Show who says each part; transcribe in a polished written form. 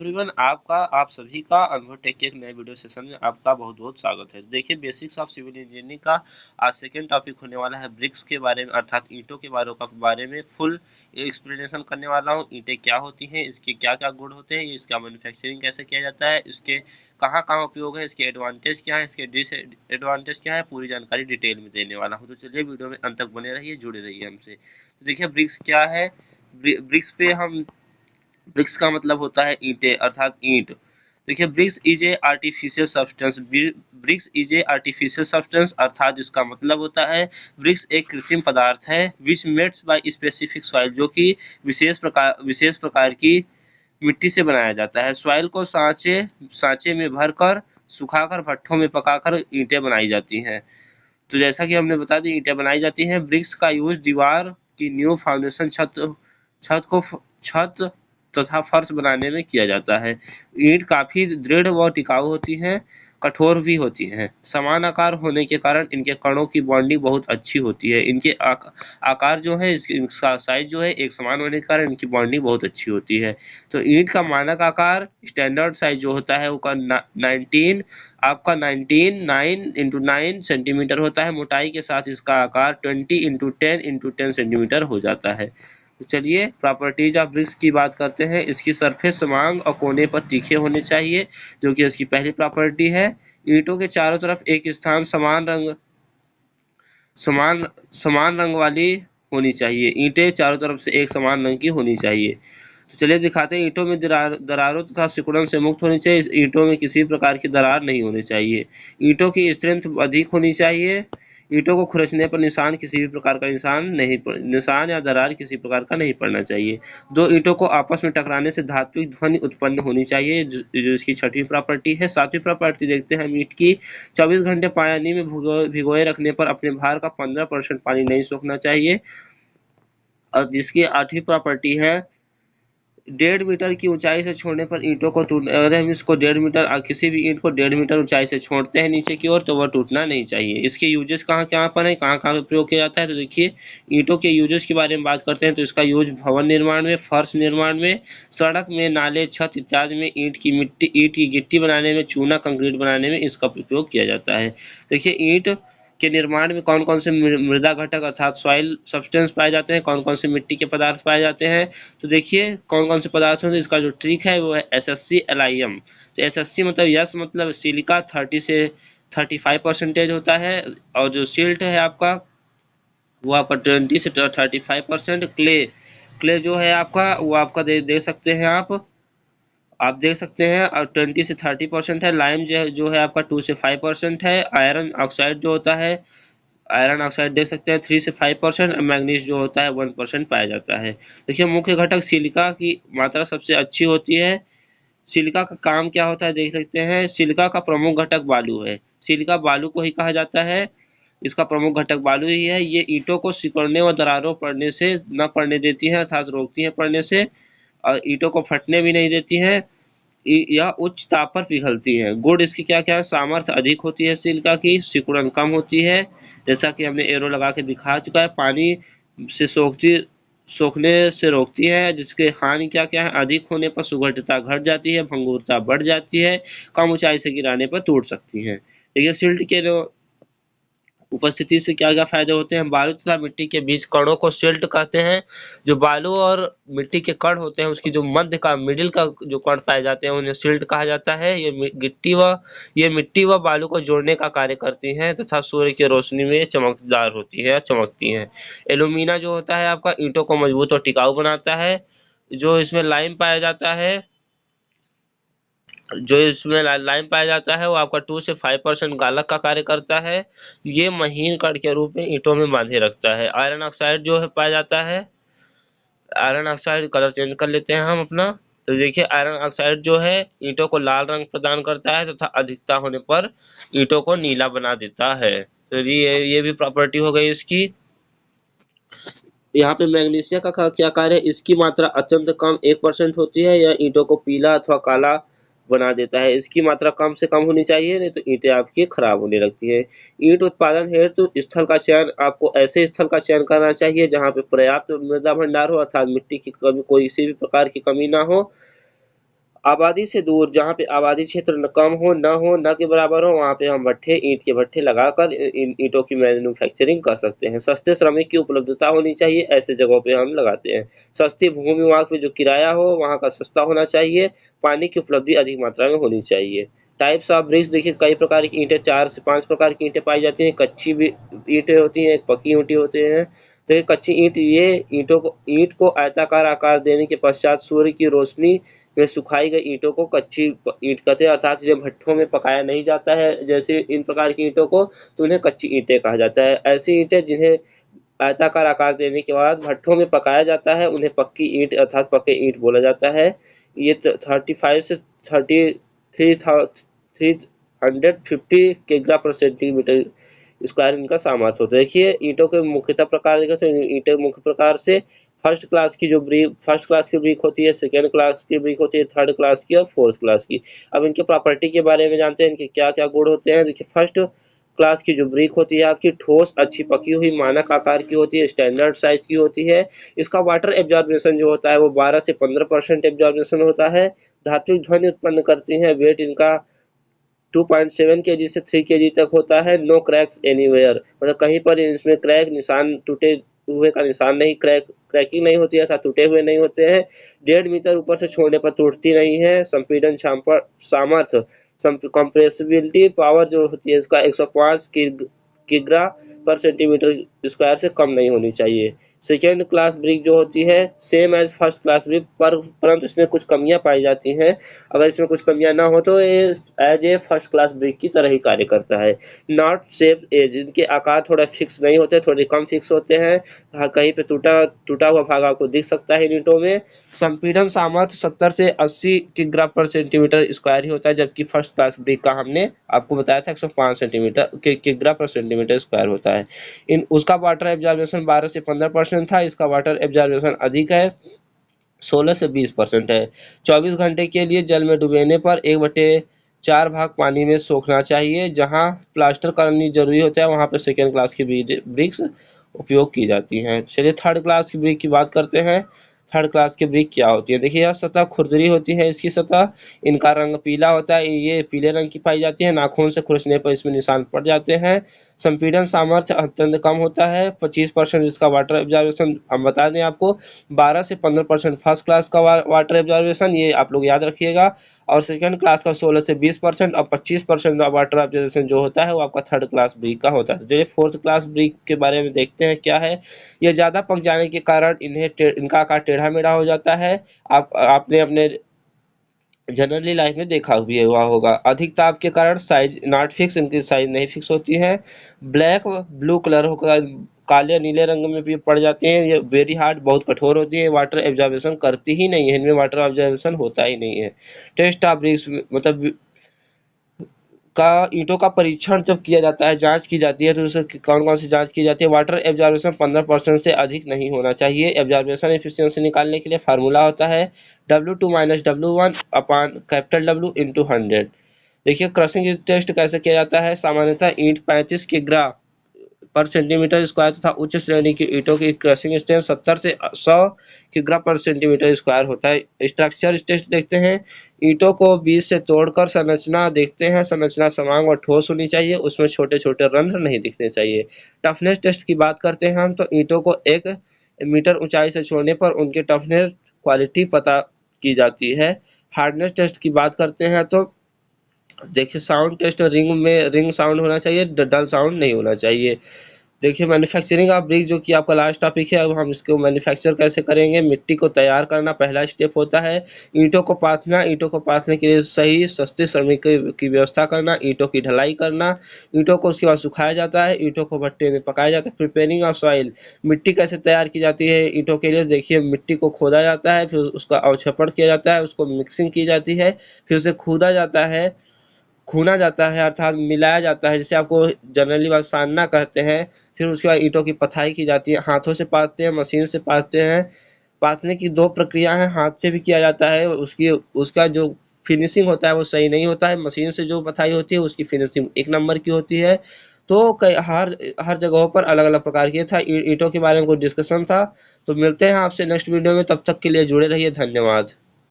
Speaker 1: Everyone, आप सभी का अनुभव टेक के एक नए वीडियो सेशन में आपका बहुत बहुत स्वागत है। देखिए, बेसिक्स ऑफ सिविल इंजीनियरिंग का आज सेकेंड टॉपिक होने वाला है ब्रिक्स के बारे में, अर्थात ईंटों के बारे में फुल एक्सप्लेनेशन करने वाला हूँ। ईंटें क्या होती हैं, इसके क्या क्या गुण होते हैं, इसका मैन्युफैक्चरिंग कैसे किया जाता है, इसके कहाँ कहाँ उपयोग है, इसके एडवांटेज क्या है, इसके डिसएडवांटेज क्या है, पूरी जानकारी डिटेल में देने वाला हूँ। तो चलिए वीडियो में अंत तक बने रहिए, जुड़े रहिए हमसे। तो देखिए, ब्रिक्स क्या है। ब्रिक्स का मतलब होता है ईंटें, अर्थात ईंट। देखिए, bricks is a artificial substance, अर्थात इसका मतलब होता है ब्रिक्स एक कृत्रिम पदार्थ है विच मेड्स बाय स्पेसिफिक सॉइल, जो कि विशेष प्रकार की मिट्टी से बनाया जाता है। सॉइल को सांचे में भरकर सुखाकर भट्ठों में पकाकर ईंटें बनाई जाती हैं। तो जैसा कि हमने बता दी, ईंटें बनाई जाती हैं। ब्रिक्स का यूज दीवार की न्यू फाउंडेशन, छत तथा फर्श बनाने में किया जाता है। ईंट काफी दृढ़ व टिकाऊ होती हैं, कठोर भी होती हैं। समान आकार होने के कारण इनके कणों की बॉन्डिंग बहुत अच्छी होती है। इनके आकार जो है, इसका साइज जो है एक समान होने के कारण इनकी बॉन्डिंग बहुत अच्छी होती है। तो ईंट का मानक आकार, स्टैंडर्ड साइज जो होता है वो 9 सेंटीमीटर होता है। मोटाई के साथ इसका आकार 20x10x10 सेंटीमीटर हो जाता है। तो चलिए प्रॉपर्टीज ऑफ ब्रिक्स की बात करते हैं। इसकी सरफेस समान और कोने पर तीखे होने चाहिए, जो कि इसकी पहली प्रॉपर्टी है। ईंटों के चारों तरफ एक स्थान समान रंग वाली होनी चाहिए। ईंटें चारों तरफ से एक समान रंग की होनी चाहिए। तो चलिए दिखाते हैं। ईंटों में दरारों तथा सिकुड़न से मुक्त होनी चाहिए। ईंटों में किसी प्रकार की दरार नहीं होनी चाहिए। ईंटों की स्ट्रेंथ अधिक होनी चाहिए। ईंटों को खुरचने पर किसी भी प्रकार का निशान या दरार किसी प्रकार का नहीं पड़ना चाहिए। दो ईंटों को आपस में टकराने से धात्विक ध्वनि उत्पन्न होनी चाहिए, जो इसकी छठी प्रॉपर्टी है। सातवीं प्रॉपर्टी देखते हैं हम ईंट की। 24 घंटे पानी में भिगोए रखने पर अपने भार का 15% पानी नहीं सोखना चाहिए। और जिसकी आठवीं प्रॉपर्टी है, 1.5 मीटर की ऊंचाई से छोड़ने पर ईंटों को अगर हम इसको 1.5 मीटर, किसी भी ईंट को 1.5 मीटर ऊंचाई से छोड़ते हैं नीचे की ओर, तो वह टूटना नहीं चाहिए। इसके यूजेस कहाँ कहाँ पर है, कहाँ कहाँ प्रयोग किया जाता है। तो देखिए, ईंटों के यूजेस के बारे में बात करते हैं तो इसका यूज भवन निर्माण में, फर्श निर्माण में, सड़क में, नाले, छत इत्यादि में, ईंट की गिट्टी बनाने में, चूना कंक्रीट बनाने में इसका उपयोग किया जाता है। देखिए, ईंट के निर्माण में कौन कौन से मृदा घटक अर्थात सॉइल सब्सटेंस पाए जाते हैं, कौन कौन से मिट्टी के पदार्थ पाए जाते हैं। तो देखिए, कौन कौन से पदार्थ होते हैं। इसका जो ट्रिक है वो है SSC LIM। तो SSC मतलब यस मतलब सिलिका 30 से 35% होता है, और जो सिल्ट है आपका वो आपका 20 से 35%। क्ले जो है आपका वो आपका देख सकते हैं आप देख सकते हैं, और 20 से 30% है। लाइम जो है आपका 2 से 5% है। आयरन ऑक्साइड जो होता है, आयरन ऑक्साइड देख सकते हैं 3 से 5%। मैग्नीज जो होता है 1% पाया जाता है। देखिए, मुख्य घटक सिलिका की मात्रा सबसे अच्छी होती है। सिलिका का काम क्या होता है देख सकते हैं। सिलिका का प्रमुख घटक बालू है। सिलिका बालू को ही कहा जाता है, इसका प्रमुख घटक बालू ही है। ये ईंटों को सिकुड़ने व दरारों पड़ने से न पड़ने देती है, अर्थात रोकती है पड़ने से, और ईंटों को फटने भी नहीं देती है। यह उच्च ताप पर पिघलती है। गुण इसकी क्या क्या है, सामर्थ्य अधिक होती है सिलिका की, सिकुड़न कम होती है, जैसा कि हमने एरो लगा के दिखा चुका है। पानी से सोखने से रोकती है। जिसके हानि क्या क्या है, अधिक होने पर सुगठिता घट जाती है, भंगुरता बढ़ जाती है, कम ऊंचाई से गिराने पर टूट सकती है। देखिए, सिल्ट के उपस्थिति से क्या क्या फायदे होते हैं। बालू तथा मिट्टी के बीच कणों को सिल्ट कहते हैं। जो बालू और मिट्टी के कण होते हैं उसकी जो मिडिल का जो कण पाए जाते हैं उन्हें सिल्ट कहा जाता है। ये मिट्टी व बालू को जोड़ने का कार्य करती हैं तथा सूर्य की रोशनी में चमकदार होती है, चमकती हैं। एल्यूमिना जो होता है आपका ईंटों को मजबूत और टिकाऊ बनाता है। जो इसमें लाइम पाया जाता है वो आपका 2 से 5% गालक का कार्य करता है। ये महीन कण के रूप में ईंटों में बांधे रखता है। आयरन ऑक्साइड जो है पाया जाता है। आयरन ऑक्साइड, कलर चेंज कर लेते हैं हम अपना। तो देखिए, आयरन ऑक्साइड जो है ईंटों को लाल रंग प्रदान करता है तथा अधिकता होने पर ईंटों को नीला बना देता है। तो ये भी प्रॉपर्टी हो गई इसकी। यहाँ पे मैग्नीशिया का क्या कार्य है, इसकी मात्रा अत्यंत कम 1% होती है। यह ईंटों को पीला अथवा काला बना देता है। इसकी मात्रा कम से कम होनी चाहिए, नहीं तो ईंटें आपकी खराब होने लगती है। ईंट उत्पादन हेतु स्थल का चयन, आपको ऐसे स्थल का चयन करना चाहिए जहाँ पे पर्याप्त मृदा भंडार हो, अर्थात मिट्टी की कभी किसी भी प्रकार की कमी ना हो। आबादी से दूर, जहाँ पे आबादी क्षेत्र कम हो, न के बराबर हो, वहाँ पे हम भट्ठे, ईंट के भट्ठे लगाकर इन ईंटों की मैन्युफैक्चरिंग कर सकते हैं। सस्ते श्रमिक की उपलब्धता होनी चाहिए, ऐसे जगहों पे हम लगाते हैं। सस्ती भूमि, वहाँ पे जो किराया हो वहाँ का सस्ता होना चाहिए। पानी की उपलब्धि अधिक मात्रा में होनी चाहिए। टाइप्स ऑफ ब्रिक्स, देखिए कई प्रकार की ईंटें, 4 से 5 प्रकार की ईंटें पाई जाती हैं। कच्ची भी ईंटें होती हैं, एक पक्की ईंटें होते हैं। तो ये कच्ची ईंट, ये ईंट को आयताकार आकार देने के पश्चात सूर्य की रोशनी में सुखाई गई ईंटों को कच्ची ईंट कहते हैं, अर्थात जब भट्ठों में पकाया नहीं जाता है जैसे इन प्रकार की ईंटों को, तो उन्हें कच्ची ईंटें कहा जाता है। ऐसी ईंटें जिन्हें आयताकार आकार देने के बाद भट्ठों में पकाया जाता है उन्हें पक्की ईंट अर्थात पक्के ईंट बोला जाता है। ये 35 से 350 किग्रा पर सेंटीमीटर स्क्वायर इनका सामर्थ्य होता है। देखिए ईंटों के मुख्यतः प्रकार देखें तो ईंटें मुख्य प्रकार से फर्स्ट क्लास की ब्रिक होती है, सेकेंड क्लास की ब्रिक होती है, थर्ड क्लास की और फोर्थ क्लास की। अब इनके प्रॉपर्टी के बारे में जानते हैं, इनके क्या क्या गुण होते हैं। देखिए फर्स्ट क्लास की जो ब्रिक होती है आपकी ठोस, अच्छी पकी हुई, मानक आकार की होती है, स्टैंडर्ड साइज की होती है। इसका वाटर एब्जॉर्बेशन जो होता है वो 12 से 15% एब्जॉर्बेशन होता है। धात्विक ध्वनि उत्पन्न करती है। वेट इनका 2.7 kg से 3 kg तक होता है। नो क्रैक्स एनीवेयर, मतलब कहीं पर इसमें क्रैक निशान, टूटे हुए का निशान नहीं, क्रैकिंग नहीं होती है अर्थात टूटे हुए नहीं होते हैं। 1.5 मीटर ऊपर से छोड़ने पर टूटती नहीं है। संपीड़न सामर्थ्य, कंप्रेसिबिलिटी पावर जो होती है इसका 105 किग्रा पर सेंटीमीटर स्क्वायर से कम नहीं होनी चाहिए। सेकेंड क्लास ब्रिक जो होती है same as first class brick, परंतु इसमें कुछ कमियां पाई जाती हैं। अगर इसमें कुछ कमियां ना हो तो ये as a first class brick की तरह ही कार्य करता है। नॉट शेप एज, इनके आकार थोड़ा फिक्स नहीं होते, थोड़े कम फिक्स होते हैं। कहीं पे टूटा हुआ भाग आपको दिख सकता है ईंटों में। संपीड़न सामर्थ्य 70 से 80 किग्रा पर सेंटीमीटर स्क्वायर ही होता है, जबकि फर्स्ट क्लास ब्रिक का हमने आपको बताया था 105 सेंटीमीटर किग्रा पर सेंटीमीटर स्क्वायर होता है। उसका वाटर एब्जॉर्बेशन 12 से 15% था, इसका वाटर एब्जॉर्बेशन अधिक है, 16 से 20% है। 24 घंटे के लिए जल में डुबेने पर 1/4 भाग पानी में सोखना चाहिए। जहां प्लास्टर करनी जरूरी होता है वहां पर सेकेंड क्लास की ब्रिक्स उपयोग की जाती हैं। चलिए थर्ड क्लास की ब्रिक की बात करते हैं। थर्ड क्लास की ब्रिक क्या होती है। देखिए यह सतह खुरदरी होती है, इसकी सतह, इनका रंग पीला होता है, ये पीले रंग की पाई जाती है। नाखून से खुरचने पर इसमें निशान पड़ जाते हैं। संपीड़न सामर्थ्य अत्यंत कम होता है, 25% इसका वाटर एब्जॉर्बेशन हम बता दें आपको। 12 से 15% फर्स्ट क्लास का वाटर एब्जॉर्बेशन, ये आप लोग याद रखिएगा। और सेकंड क्लास का 16 से 20% और 25% वाटर एब्जॉर्बेशन जो होता है वो आपका थर्ड क्लास ब्रिक का होता है। जो ये फोर्थ क्लास ब्रिक के बारे में देखते हैं क्या है। ये ज़्यादा पक जाने के कारण इनका आकार टेढ़ा मेढ़ा हो जाता है। आपने अपने जनरली लाइफ में देखा भी हुआ होगा। अधिक ताप के कारण साइज नॉट फिक्स, इनकी साइज नहीं फिक्स होती है। ब्लैक ब्लू कलर होकर काले नीले रंग में भी पड़ जाते हैं। ये वेरी हार्ड, बहुत कठोर होती है, वाटर एब्जॉर्बेशन करती ही नहीं है, इनमें वाटर एब्जॉर्बेशन होता ही नहीं है। टेस्ट ऑफ ब्रिक्स मतलब का ईंटों का परीक्षण जब किया जाता है, जांच की जाती है, तो उसकी कौन कौन सी जांच की जाती है। वाटर एब्जॉर्बेशन 15% से अधिक नहीं होना चाहिए। एब्जॉर्बेशन एफिशिएंसी निकालने के लिए फार्मूला होता है W2 - W1 अपान W इंटू 100। देखिए क्रशिंग टेस्ट कैसे किया जाता है। सामान्यतः ईंट 35 किग्रा पर सेंटीमीटर स्क्वायर तथा उच्च श्रेणी की ईंटों की क्रशिंग स्ट्रेंथ 70 से 100 किग्रा पर सेंटीमीटर स्क्वायर होता है। स्ट्रक्चर टेस्ट देखते हैं। ईंटों को बीच से तोड़कर संरचना देखते हैं। संरचना समान और ठोस होनी चाहिए, उसमें छोटे छोटे रंध्र नहीं दिखने चाहिए। टफनेस टेस्ट की बात करते हैं हम, तो ईंटों को 1 मीटर ऊंचाई से छोड़ने पर उनके टफनेस क्वालिटी पता की जाती है। हार्डनेस टेस्ट की बात करते हैं तो देखिए साउंड टेस्ट, रिंग साउंड होना चाहिए, डल साउंड नहीं होना चाहिए। देखिए मैन्युफैक्चरिंग ऑफ ब्रिक जो कि आपका लास्ट टॉपिक है, अब हम इसको मैन्युफैक्चर कैसे करेंगे। मिट्टी को तैयार करना पहला स्टेप होता है। ईंटों को पाथने के लिए सही सस्ते श्रमिक की व्यवस्था करना। ईंटों की ढलाई करना। ईंटों को उसके बाद सुखाया जाता है। ईंटों को भट्टे में पकाया जाता है। प्रिपेयरिंग ऑफ सॉइल, मिट्टी कैसे तैयार की जाती है ईंटों के लिए। देखिए मिट्टी को खोदा जाता है, फिर उसका अवक्षेपण किया जाता है, उसको मिक्सिंग की जाती है, फिर उसे खूना जाता है अर्थात मिलाया जाता है, जिसे आपको जनरली बात सानना कहते हैं। फिर उसके बाद ईंटों की पथाई की जाती है। हाथों से पाथते हैं, मशीन से पाथते हैं। पाथने की 2 प्रक्रिया है, हाथ से भी किया जाता है, उसका जो फिनिशिंग होता है वो सही नहीं होता है। मशीन से जो पथाई होती है उसकी फिनिशिंग 1 नंबर की होती है। तो हर जगहों पर अलग अलग प्रकार की था। ईंटों के बारे में कुछ डिस्कशन था। तो मिलते हैं आपसे नेक्स्ट वीडियो में, तब तक के लिए जुड़े रहिए, धन्यवाद।